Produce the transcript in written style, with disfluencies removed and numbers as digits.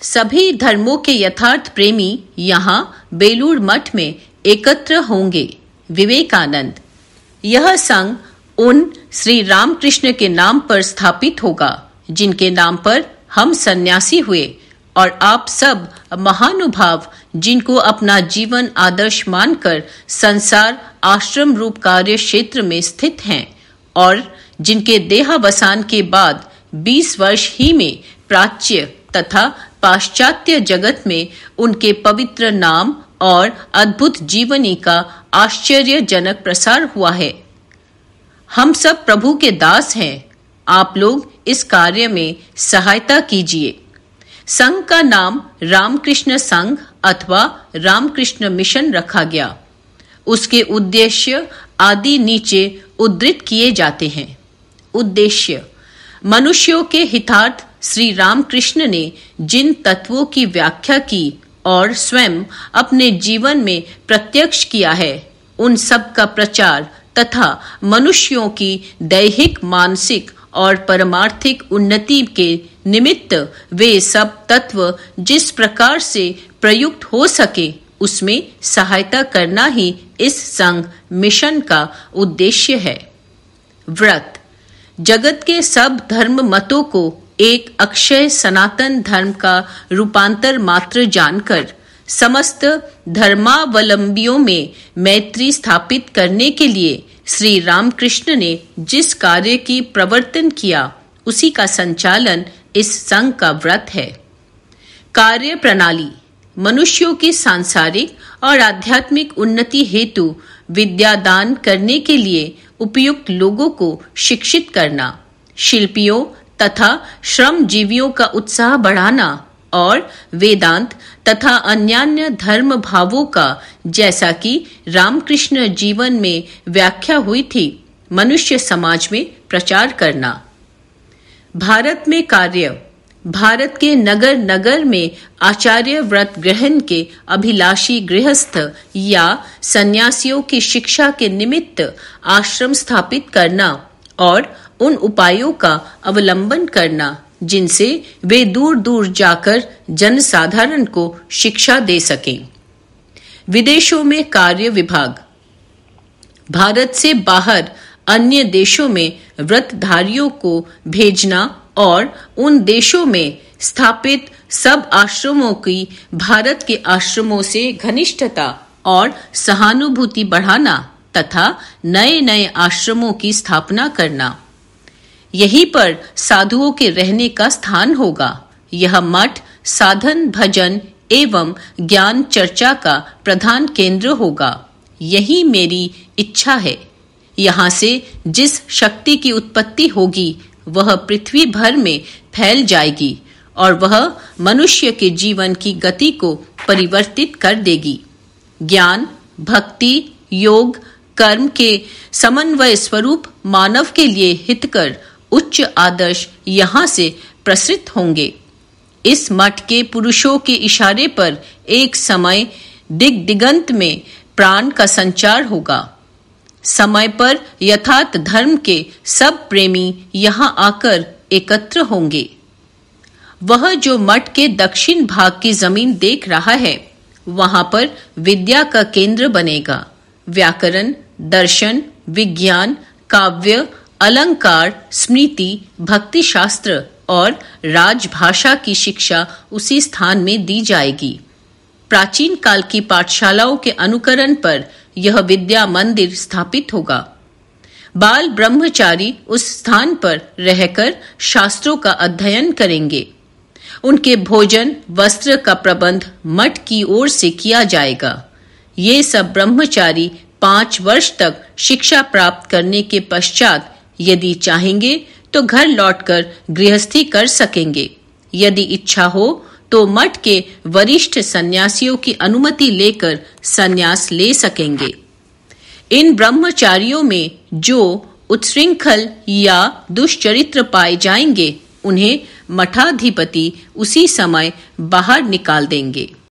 सभी धर्मों के यथार्थ प्रेमी यहाँ बेलूर मठ में एकत्र होंगे। विवेकानंद। यह संघ उन श्री रामकृष्ण के नाम पर स्थापित होगा जिनके नाम पर हम सन्यासी हुए, और आप सब महानुभाव जिनको अपना जीवन आदर्श मानकर संसार आश्रम रूप कार्य क्षेत्र में स्थित हैं और जिनके देहावसान के बाद 20 वर्ष ही में प्राच्य तथा पाश्चात्य जगत में उनके पवित्र नाम और अद्भुत जीवनी का आश्चर्यजनक प्रसार हुआ है। हम सब प्रभु के दास हैं। आप लोग इस कार्य में सहायता कीजिए। संघ का नाम रामकृष्ण संघ अथवा रामकृष्ण मिशन रखा गया। उसके उद्देश्य आदि नीचे उद्धृत किए जाते हैं। उद्देश्य: मनुष्यों के हितार्थ श्री रामकृष्ण ने जिन तत्वों की व्याख्या की और स्वयं अपने जीवन में प्रत्यक्ष किया है, उन सब का प्रचार तथा मनुष्यों की दैहिक, मानसिक और परमार्थिक उन्नति के निमित्त वे सब तत्व जिस प्रकार से प्रयुक्त हो सके उसमें सहायता करना ही इस संघ मिशन का उद्देश्य है। व्रत: जगत के सब धर्म मतों को एक अक्षय सनातन धर्म का रूपांतर मात्र जानकर समस्त धर्मावलंबियों में मैत्री स्थापित करने के लिए श्री रामकृष्ण ने जिस कार्य की प्रवर्तन किया उसी का संचालन इस संघ का व्रत है। कार्य प्रणाली: मनुष्यों की सांसारिक और आध्यात्मिक उन्नति हेतु विद्यादान करने के लिए उपयुक्त लोगों को शिक्षित करना, शिल्पियों तथा श्रमजीवियों का उत्साह बढ़ाना और वेदांत तथा अन्यान्य धर्म भावों का, जैसा कि रामकृष्ण जीवन में व्याख्या हुई थी, मनुष्य समाज में प्रचार करना। भारत में कार्य: भारत के नगर नगर में आचार्य व्रत ग्रहण के अभिलाषी गृहस्थ या सन्यासियों की शिक्षा के निमित्त आश्रम स्थापित करना और उन उपायों का अवलंबन करना जिनसे वे दूर दूर जाकर जनसाधारण को शिक्षा दे सकें। विदेशों में कार्य विभाग: भारत से बाहर अन्य देशों में व्रतधारियों को भेजना और उन देशों में स्थापित सब आश्रमों की भारत के आश्रमों से घनिष्ठता और सहानुभूति बढ़ाना तथा नए नए आश्रमों की स्थापना करना। यहीं पर साधुओं के रहने का स्थान होगा। यह मठ साधन, भजन एवं ज्ञान चर्चा का प्रधान केंद्र होगा। यही मेरी इच्छा है। यहाँ से जिस शक्ति की उत्पत्ति होगी वह पृथ्वी भर में फैल जाएगी और वह मनुष्य के जीवन की गति को परिवर्तित कर देगी। ज्ञान, भक्ति, योग, कर्म के समन्वय स्वरूप मानव के लिए हितकर उच्च आदर्श यहाँ से प्रसृत होंगे। इस मठ के पुरुषों के इशारे पर एक समय दिगंत में प्राण का संचार होगा। समय पर यथार्थ धर्म के सब प्रेमी यहाँ आकर एकत्र होंगे। वह जो मठ के दक्षिण भाग की जमीन देख रहा है, वहां पर विद्या का केंद्र बनेगा। व्याकरण, दर्शन, विज्ञान, काव्य, अलंकार, स्मृति, भक्ति शास्त्र और राजभाषा की शिक्षा उसी स्थान में दी जाएगी। प्राचीन काल की पाठशालाओं के अनुकरण पर यह विद्या मंदिर स्थापित होगा। बाल ब्रह्मचारी उस स्थान पर रहकर शास्त्रों का अध्ययन करेंगे। उनके भोजन, वस्त्र का प्रबंध मठ की ओर से किया जाएगा। ये सब ब्रह्मचारी 5 वर्ष तक शिक्षा प्राप्त करने के पश्चात यदि चाहेंगे तो घर लौटकर गृहस्थी कर सकेंगे। यदि इच्छा हो तो मठ के वरिष्ठ सन्यासियों की अनुमति लेकर सन्यास ले सकेंगे। इन ब्रह्मचारियों में जो उच्छृंखल या दुष्चरित्र पाए जाएंगे, उन्हें मठाधिपति उसी समय बाहर निकाल देंगे।